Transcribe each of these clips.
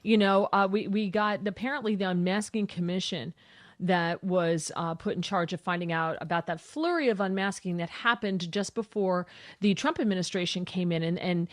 We got apparently the Unmasking Commission that was put in charge of finding out about that flurry of unmasking that happened just before the Trump administration came in, and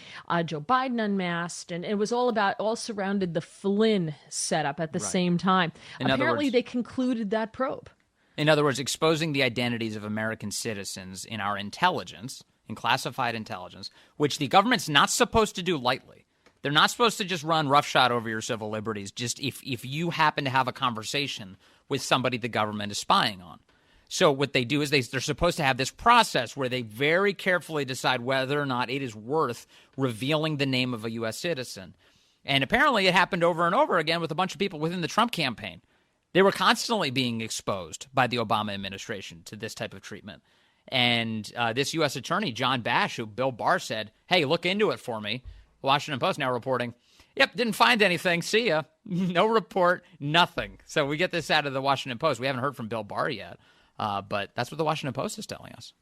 Joe Biden unmasked, and it was all surrounded the Flynn setup at the same time. Apparently, they concluded that probe. In other words, exposing the identities of American citizens in our intelligence, in classified intelligence, which the government's not supposed to do lightly. They're not supposed to just run roughshod over your civil liberties just if you happen to have a conversation with somebody the government is spying on. So what they do is they're supposed to have this process where they very carefully decide whether or not it is worth revealing the name of a U.S. citizen. And apparently it happened over and over again with a bunch of people within the Trump campaign. They were constantly being exposed by the Obama administration to this type of treatment. And this U.S. attorney, John Bash, who Bill Barr said, hey, look into it for me. Washington Post now reporting, yep, didn't find anything. See ya. No report, nothing. So we get this out of the Washington Post. We haven't heard from Bill Barr yet, but that's what the Washington Post is telling us.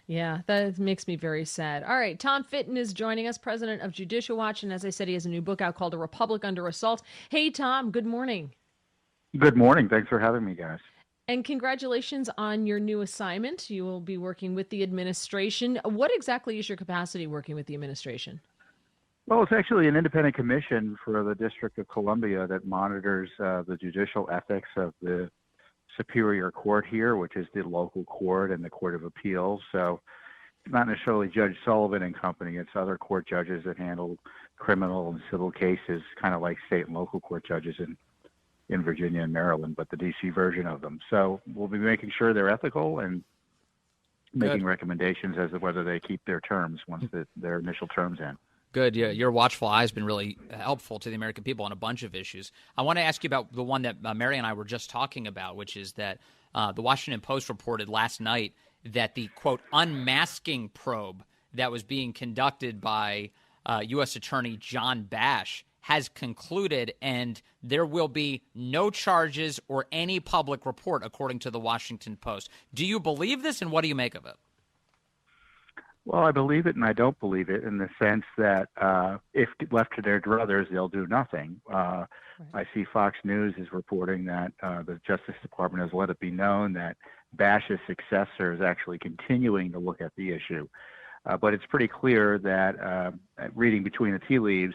Yeah, that makes me very sad. All right, Tom Fitton is joining us, president of Judicial Watch. And as I said, he has a new book out called A Republic Under Assault. Hey, Tom, good morning. Good morning. Thanks for having me, guys. And congratulations on your new assignment. You will be working with the administration. What exactly is your capacity working with the administration? Well, it's actually an independent commission for the District of Columbia that monitors the judicial ethics of the Superior Court here, which is the local court and the Court of Appeals. So it's not necessarily Judge Sullivan and company. It's other court judges that handle criminal and civil cases, kind of like state and local court judges in Virginia and Maryland, but the D.C. version of them. So we'll be making sure they're ethical and making recommendations as to whether they keep their terms once their initial terms end. Good. Yeah, your watchful eye has been really helpful to the American people on a bunch of issues. I want to ask you about the one that Mary and I were just talking about, which is that the Washington Post reported last night that the, quote, unmasking probe that was being conducted by U.S. Attorney John Bash has concluded, and there will be no charges or any public report, according to the Washington Post. Do you believe this, and what do you make of it? Well, I believe it and I don't believe it in the sense that if left to their druthers, they'll do nothing. I see Fox News is reporting that the Justice Department has let it be known that Bash's successor is actually continuing to look at the issue. But it's pretty clear that, reading between the tea leaves,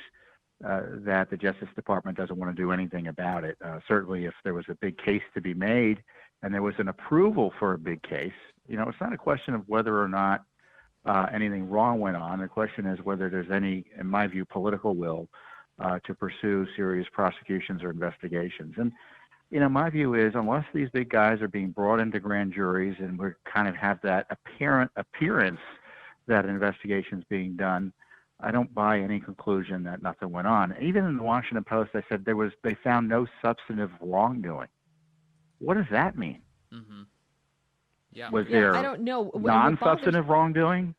that the Justice Department doesn't want to do anything about it. Certainly if there was a big case to be made and there was an approval for a big case, it's not a question of whether or not anything wrong went on. The question is whether there's any, in my view, political will to pursue serious prosecutions or investigations. And, my view is unless these big guys are being brought into grand juries and we kind of have that appearance that an investigation's being done, I don't buy any conclusion that nothing went on. Even in the Washington Post, I said they found no substantive wrongdoing. What does that mean? Mm-hmm. Yeah. Was there I don't know. non-substantive wrongdoing?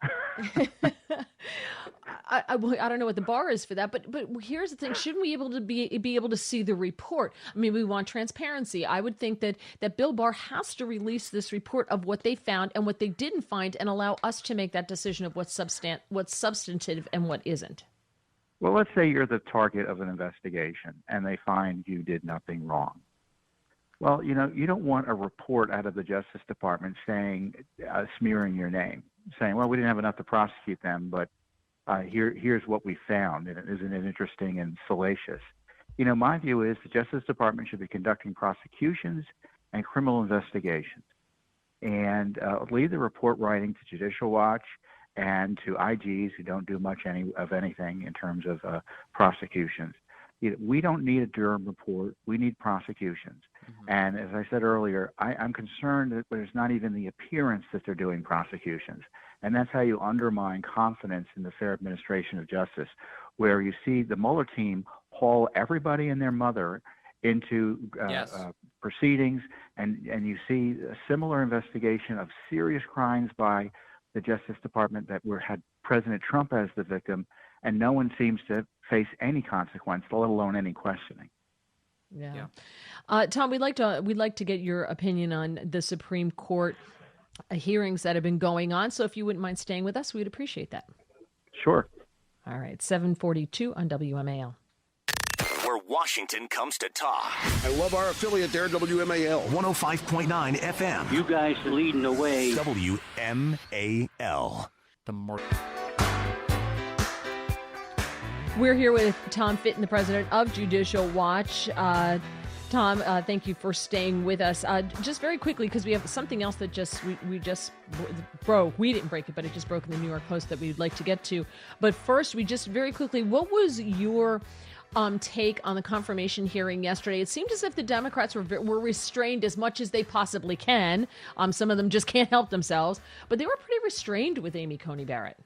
I don't know what the bar is for that, but here's the thing: shouldn't we be able to see the report? I mean, we want transparency. I would think that Bill Barr has to release this report of what they found and what they didn't find, and allow us to make that decision of what's substantive and what isn't. Well, let's say you're the target of an investigation, and they find you did nothing wrong. Well, you don't want a report out of the Justice Department saying, smearing your name, saying, well, we didn't have enough to prosecute them, but here's what we found. And isn't it interesting and salacious? My view is the Justice Department should be conducting prosecutions and criminal investigations and leave the report writing to Judicial Watch and to IGs who don't do much of anything in terms of prosecutions. We don't need a Durham report. We need prosecutions. Mm-hmm. And as I said earlier, I'm concerned that there's not even the appearance that they're doing prosecutions. And that's how you undermine confidence in the fair administration of justice, where you see the Mueller team haul everybody and their mother into proceedings, and you see a similar investigation of serious crimes by the Justice Department that had President Trump as the victim, and no one seems to face any consequence, let alone any questioning. Yeah. Tom, we'd like to get your opinion on the Supreme Court hearings that have been going on. So if you wouldn't mind staying with us, we'd appreciate that. Sure. All right. 7:42 on WMAL. where Washington comes to talk. I love our affiliate there, WMAL. 105.9 FM. You guys leading the way. WMAL. The more. We're here with Tom Fitton, the president of Judicial Watch. Tom, thank you for staying with us. Just very quickly, because we have something else that we just broke. We didn't break it, but it just broke in the New York Post that we'd like to get to. But first, we just very quickly, what was your take on the confirmation hearing yesterday? It seemed as if the Democrats were restrained as much as they possibly can. Some of them just can't help themselves, but they were pretty restrained with Amy Coney Barrett.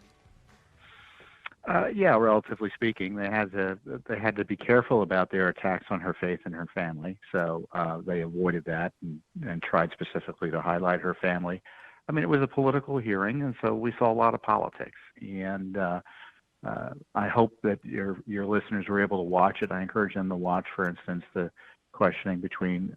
Yeah, relatively speaking, they had to be careful about their attacks on her faith and her family. So they avoided that and tried specifically to highlight her family. I mean, it was a political hearing, and so we saw a lot of politics. And I hope that your listeners were able to watch it. I encourage them to watch, for instance, the questioning between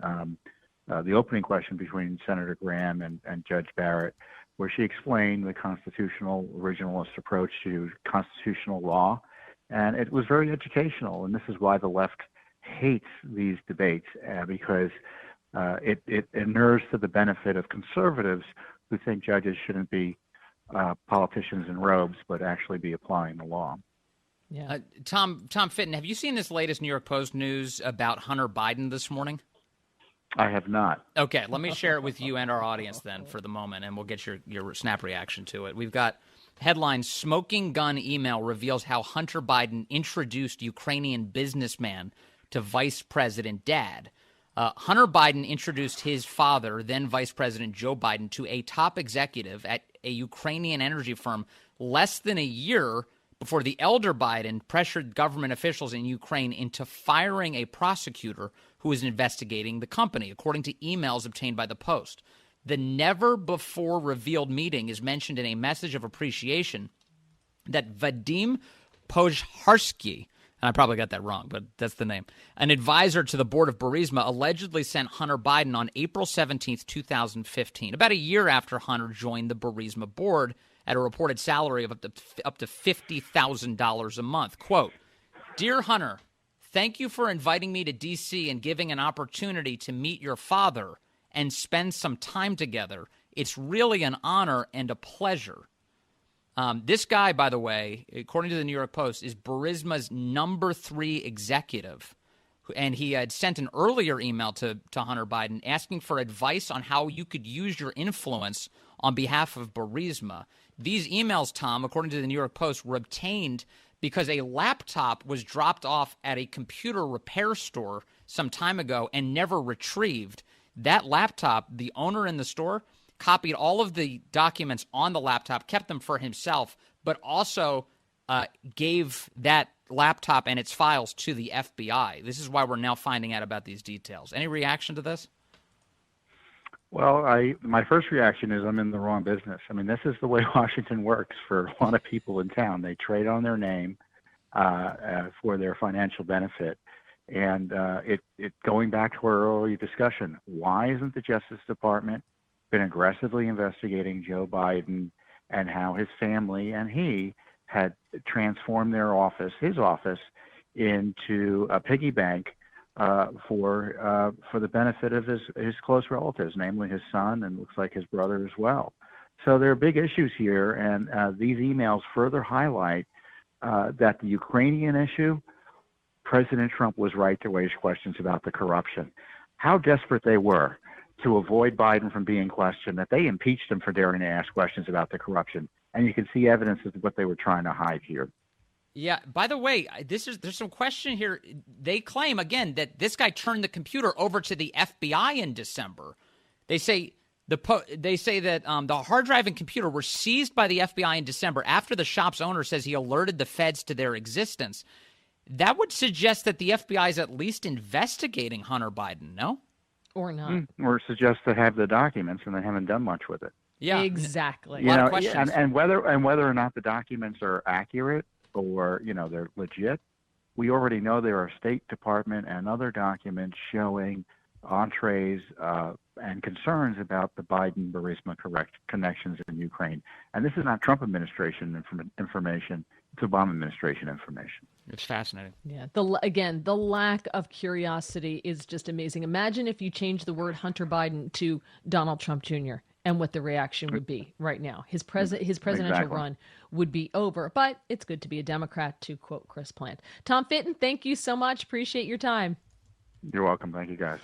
the opening question between Senator Graham and Judge Barrett, where she explained the constitutional originalist approach to constitutional law. And it was very educational. And this is why the left hates these debates, because it inures to the benefit of conservatives who think judges shouldn't be politicians in robes, but actually be applying the law. Yeah. Tom Fitton, have you seen this latest New York Post news about Hunter Biden this morning? I have not. Okay, let me share it with you and our audience then for the moment, and we'll get your snap reaction to it. We've got headline, Smoking Gun Email Reveals How Hunter Biden Introduced Ukrainian Businessman to Vice President Dad. Hunter Biden introduced his father, then Vice President Joe Biden, to a top executive at a Ukrainian energy firm less than a year before the elder Biden pressured government officials in Ukraine into firing a prosecutor who was investigating the company, according to emails obtained by the Post. The never-before-revealed meeting is mentioned in a message of appreciation that Vadim Pozharsky, and I probably got that wrong, but that's the name, an advisor to the board of Burisma, allegedly sent Hunter Biden on April 17th, 2015, about a year after Hunter joined the Burisma board at a reported salary of up to $50,000 a month. Quote, "Dear Hunter, thank you for inviting me to D.C. and giving an opportunity to meet your father and spend some time together. It's really an honor and a pleasure." This guy, by the way, according to the New York Post, is Burisma's number 3 executive. And he had sent an earlier email to Hunter Biden asking for advice on how you could use your influence on behalf of Burisma. These emails, Tom, according to the New York Post, were obtained because a laptop was dropped off at a computer repair store some time ago and never retrieved. That laptop, the owner in the store, copied all of the documents on the laptop, kept them for himself, but also gave that laptop and its files to the FBI. This is why we're now finding out about these details. Any reaction to this? Well, my first reaction is I'm in the wrong business. I mean, this is the way Washington works for a lot of people in town. They trade on their name for their financial benefit. And it going back to our earlier discussion, why isn't the Justice Department been aggressively investigating Joe Biden and how his family and he had transformed his office, into a piggy bank for the benefit of his close relatives, namely his son and looks like his brother as well. So there are big issues here, and these emails further highlight that the Ukrainian issue, President Trump was right to raise questions about the corruption. How desperate they were to avoid Biden from being questioned that they impeached him for daring to ask questions about the corruption. And you can see evidence of what they were trying to hide here. Yeah. By the way, there's some question here. They claim again that this guy turned the computer over to the FBI in December. They say that the hard drive and computer were seized by the FBI in December after the shop's owner says he alerted the feds to their existence. That would suggest that the FBI is at least investigating Hunter Biden, no? Or not. Or suggest they have the documents and they haven't done much with it. Yeah, exactly. A lot of questions. And whether or not the documents are accurate or they're legit, we already know there are State Department and other documents showing entrees and concerns about the Biden-Burisma connections in Ukraine. And this is not Trump administration information. It's Obama administration information. It's fascinating. Yeah. The lack of curiosity is just amazing. Imagine if you changed the word Hunter Biden to Donald Trump Jr. and what the reaction would be right now. His presidential run would be over. But it's good to be a Democrat, to quote Chris Plant. Tom Fitton, thank you so much. Appreciate your time. You're welcome. Thank you, guys.